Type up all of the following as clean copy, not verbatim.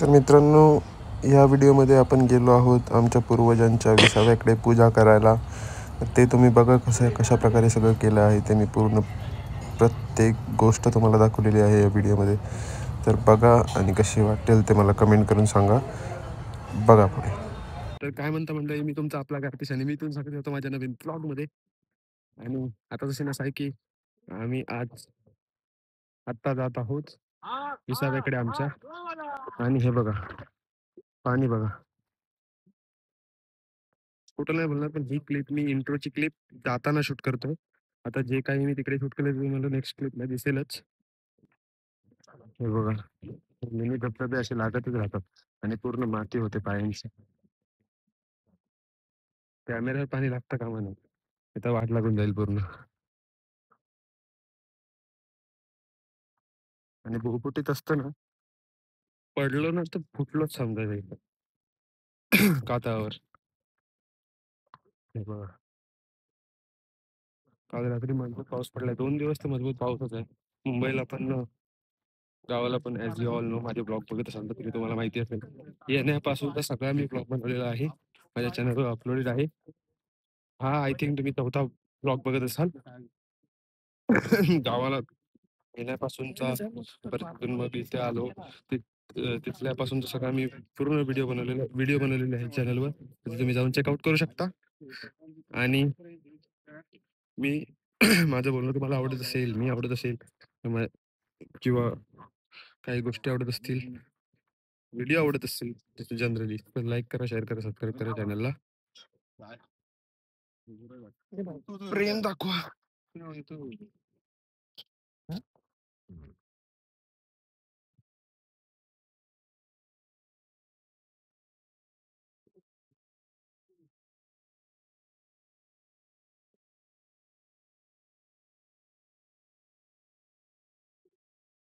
तर मित्रांनो, या व्हिडिओमध्ये आपण गेलो आहोत आमच्या पूर्वजांच्या विसाव्याकडे पूजा करायला. ते तुम्ही बघा कशाप्रकारे सगळं केलं आहे. ते मी पूर्ण प्रत्येक गोष्ट तुम्हाला दाखवलेली आहे या व्हिडिओमध्ये. तर बघा आणि कशी वाटेल ते मला कमेंट करून सांगा. बघा पुढे. तर काय म्हणता मंडळी, मी तुमचा आपला कार्तिश आणि मी इथून सांगत होतो माझ्या नवीन ब्लॉगमध्ये. आणि आता जसे असं आहे की आम्ही आत्ता जात आहोत विसाव्याकडे आमच्या. आणि हे बघा, पाणी बघा. कुठं नाही बोलणार, पण ही क्लिप मी इंट्रोची क्लिप जाताना शूट करतो. आता जे काही मी तिकडे शूट केलं ते मला नेक्स्ट क्लिपला दिसेलच. हे बघा, मिनी धबधबे असे लागतच राहतात आणि पूर्ण माती होते पायांची. कॅमेऱ्यावर पाणी लागतं का म्हणून इथं वाट लागून जाईल पूर्ण. आणि भुगुटीत असतं ना, पडलो ना तर फुटलोच समजायचं कातावर. हे बघा, काल रात्री मजबूत पाऊस पडलाय. 2 दिवस तर मजबूत पाऊसच आहे मुंबईला पण, गावाला पण. ॲज यू ऑल नो, माझे ब्लॉग बघत असाल तर तुम्हाला माहिती असेल, येण्यापासून तर सगळा मी ब्लॉग बनवलेला आहे, माझ्या चॅनलवर अपलोडेड आहे. हा, आय थिंक तुम्ही चौथा ब्लॉग बघत असाल गावाला येण्यापासूनचा. परत तिथून मग इथे आलो, तिथल्यापासूनचा सगळा मी पूर्ण व्हिडिओ बनवलेले आहे चॅनलवर. तिथे तुम्ही जाऊन चेकआउट करू शकता. आणि मी माझं बोलणं तुम्हाला आवडत असेल, मी आवडत असेल किंवा काही गोष्टी आवडत असतील, व्हिडिओ आवडत असतील जनरली, तर लाईक करा, शेअर करा, सबस्क्राईब करा चॅनलला. प्रेम दाखवा.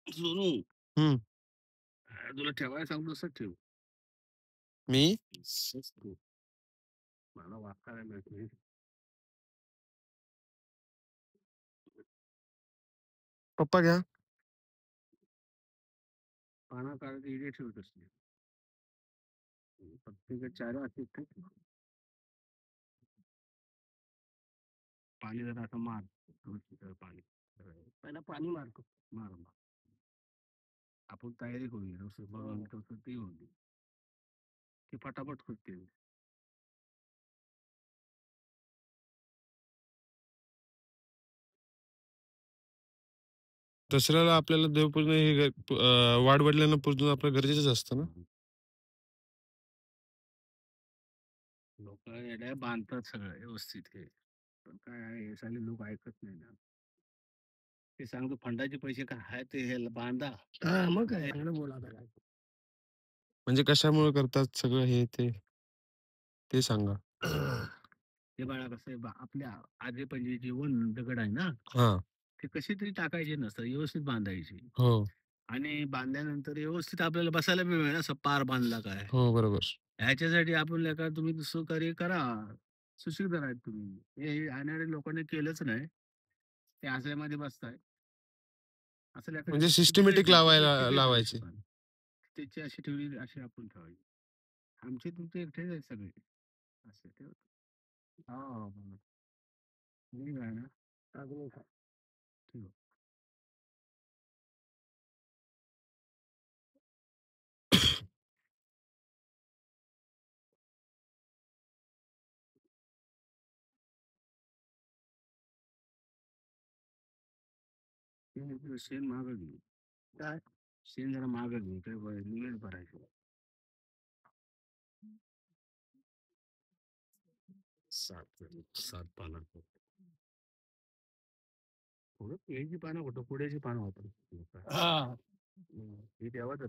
सोनू, हम्म. तुला ठेवायला सांगतो तसंच ठेव. मी मला वाकायला मिळत नाही. पप्पा घ्या. पाना काढत इडे ठेवत असते. प्रत्येक चार असते. पाणी जरा असं मार, पाणी पहिला पाणी मारतो. मार आपण तयारी करूया, तसं ते होऊन ते फटाफट होते. दसऱ्याला आपल्याला देवपूजन हे वाडवडिलांना पूजन आपलं गरजेचंच असतं ना. लोक येड्या बांधतात सगळं व्यवस्थित, हे पण काय आहे, हे साले लोक ऐकत नाही ना. ते सांगतो फंडाचे पैसे काय आहे ते हे बांधा. मग काय बोला. म्हणजे कशामुळे करतात सगळं हे ते सांगा. हे बाळा कसं आहे, आपल्या आजे पहिले जीवन दगड आहे ना, हा. ते कशी तरी टाकायचे नसतं, व्यवस्थित बांधायचे. हो आणि बांधल्यानंतर व्यवस्थित आपल्याला बसायला बी मिळेल, असं पार बांधला काय. हो, बरोबर. ह्याच्यासाठी आपण का तुम्ही दुसरं कार्य करा. सुशिक्षित आहेत तुम्ही, हे येणाऱ्या लोकांनी केलंच नाही, ते आश्रयामध्ये बसताय. असं म्हणजे सिस्टमॅटिक लावायचे. त्याची अशी ठेवली, अशी आपण ठेवायची. आमचे तुमचे एकटेच आहेत सगळे असे ठेवतो. हा, नाही काय ना, अजून काय ठेव. शेण मागं घेऊ. काय शेण जरा मागं घेऊ, काय निवेद भरायचं. सात पानं, थोडं केळीची पानं होतं, पुढ्याची पानं होतं. हे द्यावा तर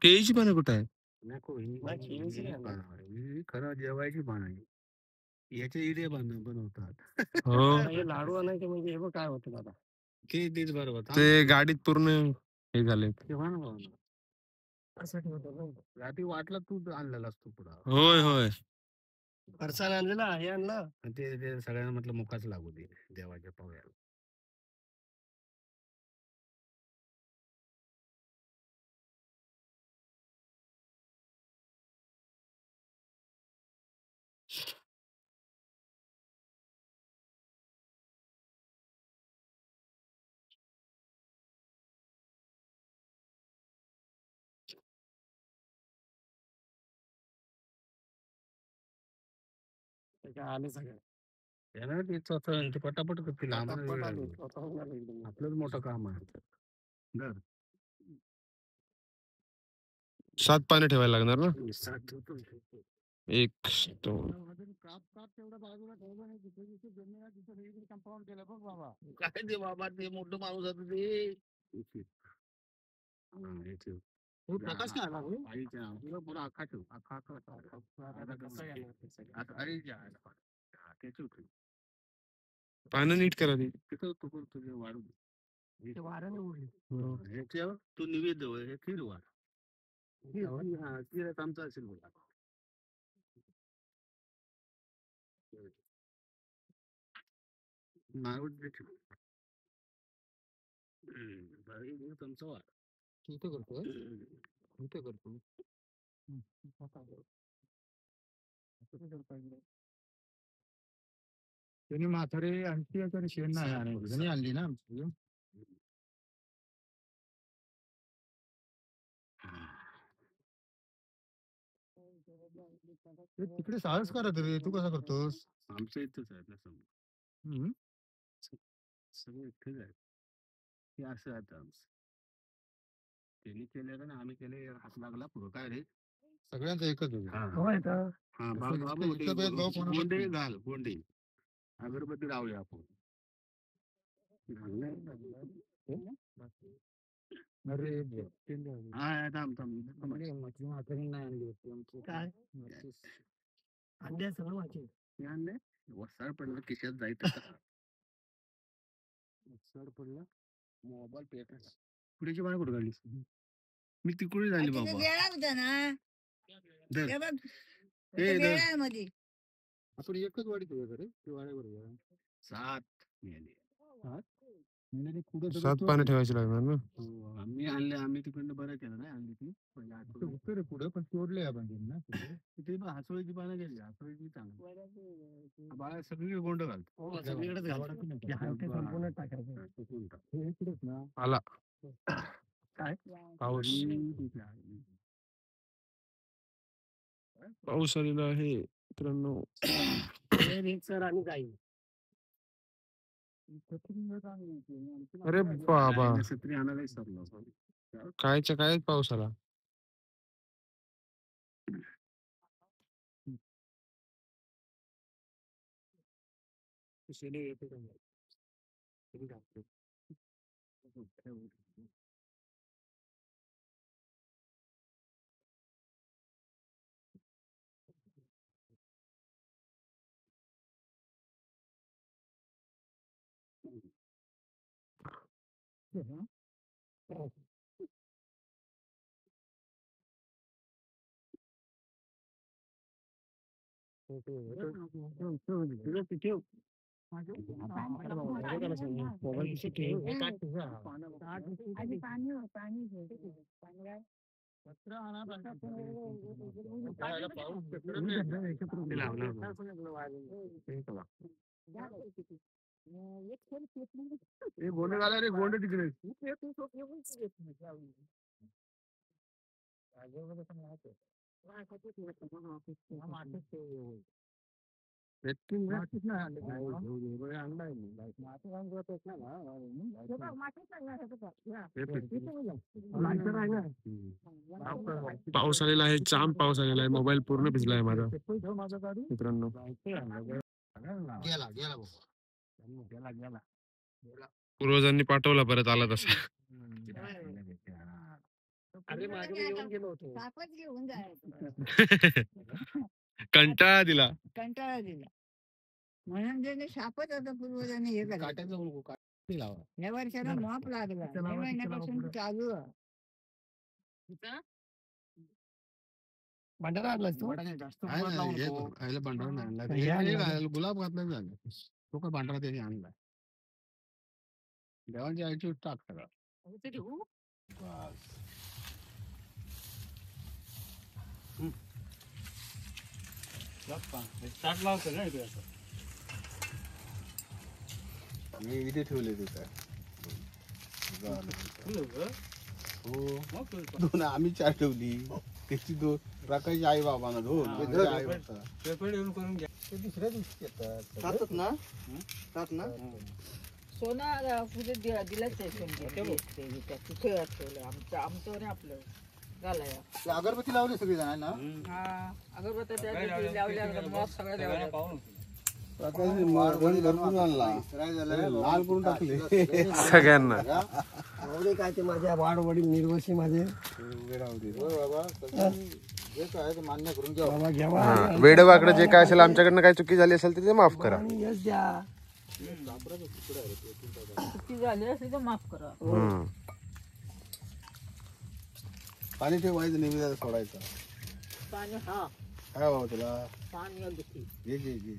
केळीची पानं कुठं आहे? नको, ही खरं जेवायची पानं आहे. याचे इडे बनवतात. हो. हे लाडू आणायचे म्हणजे हे बघ काय होतं दादा. तेच बरोबर. ते गाडीत पूर्ण हे झाले. तेव्हा ना बाबा, असं ठेवतो ना. रात्री वाटला तू आणलेला असतो पुढं. होय होय. फरसाण आणलेला, हे आणलं, ते सगळ्यांना म्हटलं मुखाच लागू दे देवाच्या पावयाला. आले सगळे त्याला ते पटापट करतील आपलंच मोठं काम आहे घर 7 पाने ठेवायला लागणार ना. एक स्टोन. काय ते बाबा ते मोठं माणूस होतं ते प्रकाश काय आला पुढे अख्खा ठेव अख्खा त्याची पानं नीट करा ती. तिथं तू करतो वाढू ह्याच्यावर तू निवेद हे खीर वाढ खीर आमचा असेल बघा नारळ तुमचं वाढ इथं करतो इथं करतो त्यांनी म्हातारे आणखी शेण नाही आणली ना आमची तिकडे साहस करत रे तू कसा करतोस आमच्या इथेच आहे ना समोर सगळं इथेच आहे ते असं आहे आमचं त्यांनी केलं ना आम्ही केले हात लागला पुढं काय रे सगळ्यांचं एकच गोंडे घाल गोंडे अगरबत्ती लावूया आपण अरे काय अंड्या सगळं वाचेल आणले वसाड पडलं खिशात जायचं वसाड पडलं मोबाईल पेट पुढेची बाहेर कुठं काढलीस मी तिकडे झाली बाबा आपण एकच वाडी ठेवूया रे वाड्यावर 7 7 पानं ठेवायची लागणार ना. आम्ही आणले आम्ही तिकडनं बरं केलं नाही आणली ती उत्तर पुढे पण तोडले आपण त्यांना तिथे हासोळीची पानं गेली हासोळीची चांगली बाळा सगळी गोंड घालतो आला काय पाऊस पाऊस आलेला आहे मित्रांनो. सर आणि जाईल अरे बाबा छत्री आणायला सरलो कायच्या काय पाऊस आला. गोंडे घाला रे गोंडे तिकडे पाऊस आलेला आहे जाम पाऊस आलेला आहे. मोबाईल पूर्ण भिजलाय माझा मित्रांनो. पूर्वजांनी पाठवला परत आला तसा. कंटाळा दिला म्हणून त्याने शापच होता पूर्वजांनी हे या वर्षाला माप लागला महिन्यापासून चालू भंडारा आणला गुलाब घातला झालं तो काय भांडारा त्याने आणलाय देवांची आईची टाक सगळं लावतो ना इथे ठेवले ते काय हो आम्ही 4 ठेवली त्याची दोन प्रकाशची आई बाबांना दोन आई होता. ते दुसऱ्या दिवशी येतात ना. सोना पुढे दिलाच आहे तिथे ठेवलं आमचं आणि आपलं घालाया. ते अगरबत्ती लावली सगळी जण ना. हा अगरबत्त्या त्या दिवशी लावल्या मॉप सगळ्या लावल्या. प्रकाशने मारबळी भरपूर आणला, लाल करून टाकले सगळ्यांना. एवढे काय ते माझ्या वाडवडील निर्वशी माझे बाबा जे काय ते मान्य करून घ्या बाबा. घ्यावा वेडवाकडे जे काय असेल, आमच्याकडनं काय चुकी झाली असेल तर ते माफ करा. यश द्या. चुकी झाली असेल तर माफ करा. पाणी ठेवायचं नेहमी सोडायचं. पाणी हा काय बाबा तुला पाणी घे घे घे.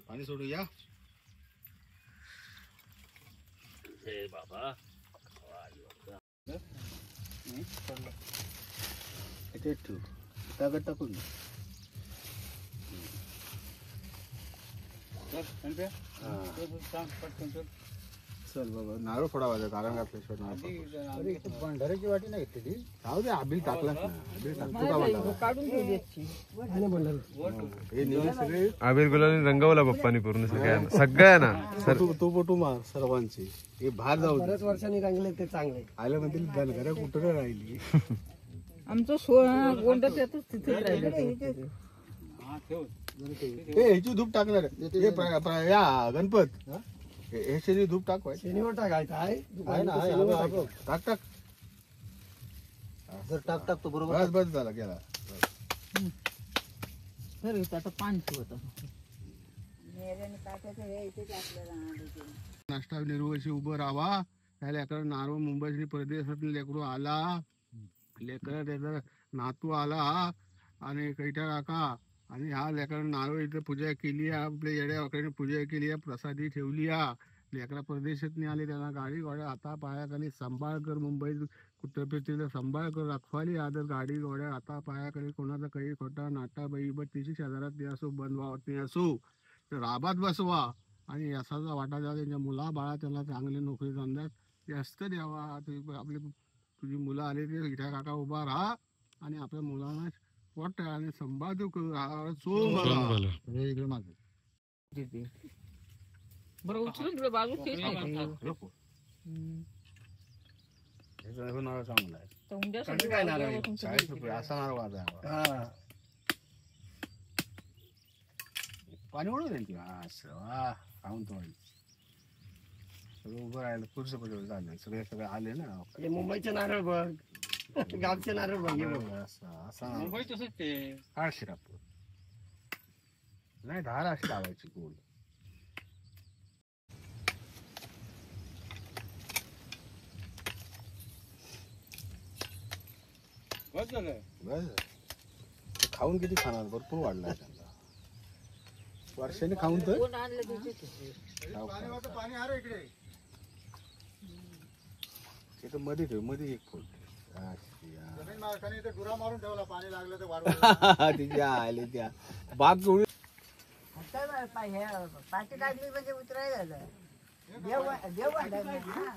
पाणी सोडू या बाबा. ठेव ताकद टाकून चल बाबा. नारळ फोडावा कारण घातल्याशिवाय भंडाऱ्याची वाटी नाही घेतली. जाऊ दे. आबिल टाकलाच ना. आबिल टाकतो का मला? काढून ठेवली असती. हे नेहमी सगळे आबिर गुलाने रंगवला पप्पानी पूर्ण सगळ्यांना. तो पटू मार सर्वांचे. हे बाहेर जाऊ दे. बऱ्याच वर्षांनी रंगले ते चांगले. आलं म्हणतील घरा कुठं राहिली. आमचं सोळा गोंड त्यातच तिथेच राहिलं. ह्याची धूप टाकणार हे या गणपत. हे शनी धूप टाकवाय. शनिवार टाकायचं आहे टाक टाक. जर टाकतो बरोबर. बस बस झाला गेला. आता पाणी होतं. नाश्ता निर्वशी उभं राहावा. त्या लेकर नारळ मुंबई परदेशातून लेकरू आला. लेकर त्याचा नातू आला आणि कैठ्या काका आणि ह्या लेकर नारळ इथं पूजा केली आहे. आपल्या येड्या वाकड्याने पूजा केली आहे. प्रसादी ठेवली आहे. लेकरा परदेशातून आले. त्यांना गाडी घोड्या हाता पायाखाली सांभाळ कर. मुंबईत कुठं फिरतील सांभाळ कर. रखवाली आदर गाडी घोड्या हाता पायाखाली. कोणाचा काही खोटा नाटा बाई बट तिची शेजारात नाही असो बनवावत नाही असो तर राबात बसवा आणि यशाचा वाटा द्यावा. त्यांच्या मुला बाळा त्यांना चांगली नोकरी धंद्यात जास्त द्यावा. आपली तुझी मुलं आले ते इथ्या काका उभा राहा आणि आपल्या मुलांना वाट आणि संवाद इकडे माझं बरं उचलून तुला बाजू तेच नाही. नारळ चांगला आहे. तर उद्या काय नारळ आहे? 40 रुपये असा नारळ वाजा आहे. पाणी ओढू दे की. असं वा खाऊन तो सगळं उभं राहिलं. पुढचं पुढे झालं. सगळे आले ना. हे मुंबईचे नारळ बघ. गावचे नारळ बघ. हे बघ. असा मुंबई तसंच ते. हाड शिरापूर नाही. धार अशी लावायची गोल. बस खाऊन किती खाणार. भरपूर वाढलाय त्यांना. वर्षाने खाऊन तर कोण आणलं तिथे? इथं मध्ये ठेव. मध्ये एक फूट तिच्या आले त्या बाग जोडी. पाठी काढली म्हणजे उतरायला झालं. देव वाढायला ना.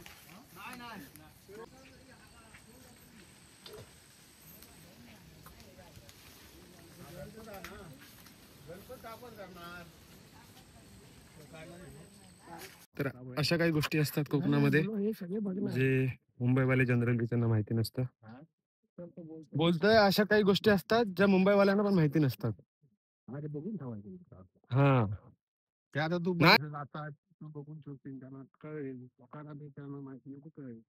तर अशा काही गोष्टी असतात कोकणामध्ये जे मुंबईवाले जनरली त्यांना माहिती नसतं. बोलतोय अशा काही गोष्टी असतात ज्या मुंबईवाल्यांना पण माहिती नसतात. बघून ठेवायचं. हा ते आता तू नाही. आता तू बघून ठेवतील. त्यांना कळेल. लोकांना ते त्यांना माहिती नको कळेल.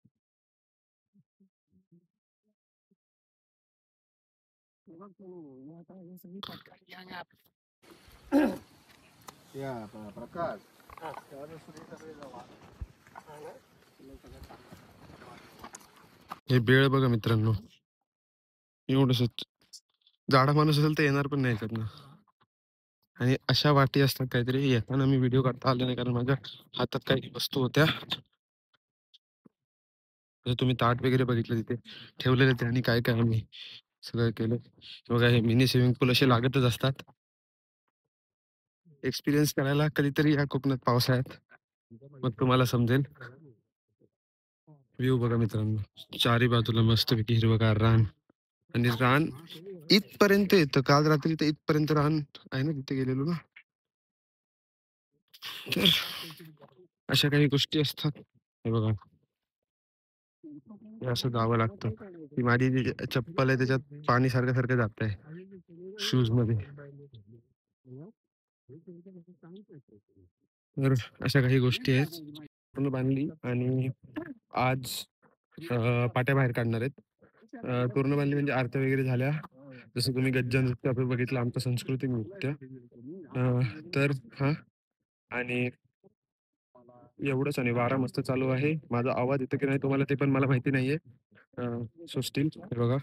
प्रकाश हे बेळ बघा मित्रांनो. एवढस जाडा माणूस असेल तर येणार पण नाही याच्यातनं. आणि अशा वाटी असतात काहीतरी. येताना मी व्हिडिओ काढता आले नाही कारण माझ्या हातात काही वस्तू होत्या. तुम्ही ताट वगैरे बघितलं तिथे ठेवलेले ते आणि काय काय आम्ही सगळं केलं. बघा हे मिनी स्विमिंग पूल असे लागतच असतात. एक्सपिरियन्स करायला कधीतरी या कोकणात पावसाळ्यात मग तुम्हाला समजेल. व्ह्यू बघा मित्रांनो, चारी बाजूला मस्तपैकी हिरवगार रान आणि रान इथपर्यंत येतं. काल रात्री तर इथपर्यंत रान आहे ना, तिथे गेलेलो ना. तर अशा काही गोष्टी असतात. हे बघा, हे असं जावं लागतं. ती माझी जी चप्पल आहे त्याच्यात पाणी सारखं सारखं जात आहे शूज मध्ये. तर अशा काही गोष्टी आहेत. पूर्ण बांधली आणि आज पाट्या बाहेर काढणार आहेत. पूर्ण बांधली म्हणजे आरत्या वगैरे झाल्या. जसं तुम्ही गज्जन नृत्य आपण बघितलं, आमचं सांस्कृतिक नृत्य. तर हा आणि एवढंच. आणि वारा मस्त चालू आहे. माझा आवाज येतो की नाही तुम्हाला ते पण मला माहिती नाहीये. सो स्टील हे बघा,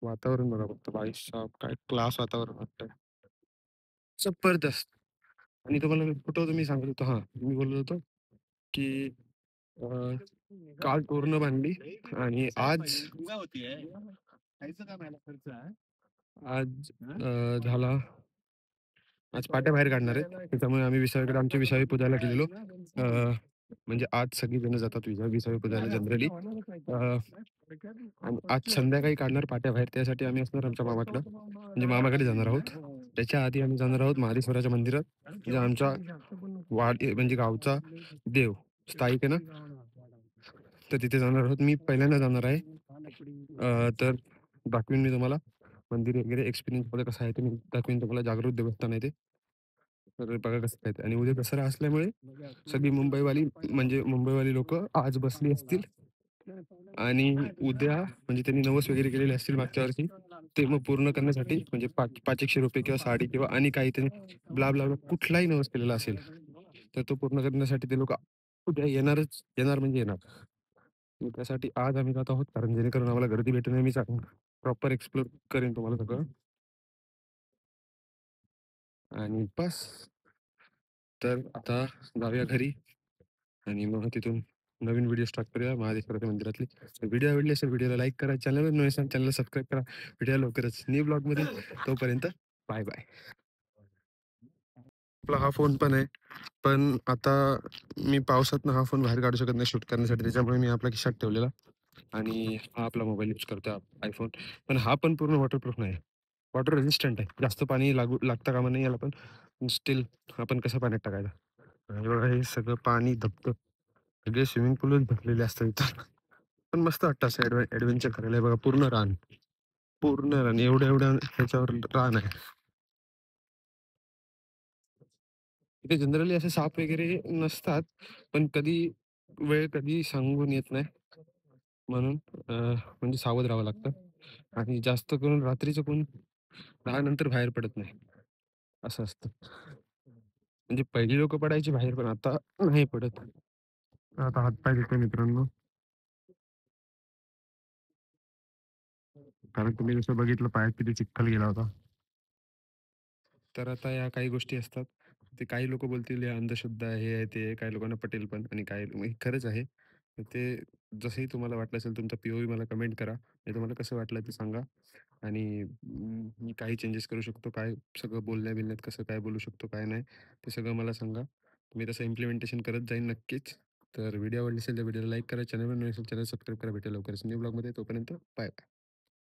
वातावरण बघा फक्त, बाईस साहेब काय क्लास वातावरण वाटतंय, जबरदस्त. आणि तुम्हाला कुठं होतं मी सांगत होतो, हा मी बोलत होतो की अं, काल पूर्ण बांधली आणि आज आज झाला. आज पाट्या बाहेर काढणार आहेत. त्याच्यामुळे आम्ही विसाव्याकडे आमच्या विसावी पूजायला गेलेलो. म्हणजे आज सगळी जण जातात विसावी पूजायला जनरली. आणि आज संध्याकाळी काढणार पाट्या बाहेर. त्यासाठी आम्ही असणार आमच्या मामाकडं, म्हणजे मामाकडे जाणार आहोत. त्याच्या आधी आम्ही जाणार आहोत महादेश्वराच्या मंदिरात, म्हणजे आमच्या म्हणजे गावचा देव स्थायिक आहे ना, तर तिथे जाणार आहोत. मी पहिल्यांदा जाणार आहे. तर दाखवीन मी तुम्हाला मंदिर वगैरे. एक्सपिरियन्स मध्ये कसं आहे ते मी दाखवीन तुम्हाला. जागृत देवस्थान आहे ते. तर बघा कसं काय ते. आणि उद्या दसरा असल्यामुळे सगळी मुंबईवाली लोक आज बसली असतील. आणि उद्या म्हणजे त्यांनी नवस वगैरे केलेले असतील मागच्या वर्षी, ते मग पूर्ण करण्यासाठी म्हणजे 500 रुपये किंवा साडी किंवा आणि काही त्यांनी ब्ला ब्ला ब्ला कुठलाही नवस केलेला असेल, तर तो पूर्ण करण्यासाठी ते लोक उद्या येणार म्हणजे येणार. मग त्यासाठी आज आम्ही जात आहोत, कारण जेणेकरून आम्हाला गर्दी भेटू नये. मी प्रॉपर एक्सप्लोर करेन तुम्हाला सगळं. आणि बस, तर आता जाऊया घरी आणि मग तिथून नवीन व्हिडिओ स्टार्ट करूया महादेश्वराच्या मंदिरातली. व्हिडिओ आवडली असेल व्हिडिओला लाईक करा, चॅनलवर नवीन असाल चॅनलला सबस्क्राईब करा. व्हिडिओ लवकरच न्यू ब्लॉगमध्ये. तोपर्यंत बाय बाय. आपला हा फोन पण आहे, पण आता मी पावसातनं हा फोन बाहेर काढू शकत नाही शूट करण्यासाठी, त्याच्यामुळे मी आपल्या खिशात ठेवलेला. आणि हा आपला मोबाईल यूज करतो आयफोन. पण हा पण पूर्ण वॉटरप्रूफ नाही, वॉटर रेजिस्टंट आहे. जास्त पाणी लागता कामा नाही याला, पण स्टील आपण कसं पाण्यात टाकायचं. आणि बघा हे सगळं पाणी धबधब, सगळे स्विमिंग पूलच भरलेले असतात इथं. पण मस्त वाटतं असं ऍडव्हेंचर करायला. हे बघा पूर्ण रान, पूर्ण रान, एवढ्या ह्याच्यावर रान आहे. इथे जनरली असे साप वगैरे नसतात, पण कधी सांगून येत नाही. म्हणून म्हणजे सावध राहावं लागतं. आणि जास्त करून रात्रीचं कोण 10 नंतर बाहेर पडत नाही, असं असतं. म्हणजे पहिली लोक पडायची बाहेर, पण आता नाही पडत. आता हातपाय धुतोय मित्रांनो, कारण तुम्ही जसं बघितलं पायात किती चिखल गेला होता. तर आता या काही गोष्टी असतात, ते काही लोक बोलतील हे अंधश्रद्धा आहे, हे आहे ते आहे. काही लोकांना पटेल पण, आणि काही हे खरंच आहे. तर ते जसंही तुम्हाला वाटलं असेल, तुमचा पीओव्ही मला कमेंट करा. हे तुम्हाला कसं वाटलं ते सांगा. आणि मी काही चेंजेस करू शकतो, काय सगळं बोलण्यात कसं काय बोलू शकतो काय नाही, ते सगळं मला सांगा. मी तसं इम्प्लिमेंटेशन करत जाईन नक्कीच. तर व्हिडिओ आवडली असेल तर व्हिडिओला लाईक करा, चॅनलवर नवीन असेल चॅनल सबस्क्राईब करा. भेटेल लवकरच न्यू ब्लॉगमध्ये. तोपर्यंत बाय बाय.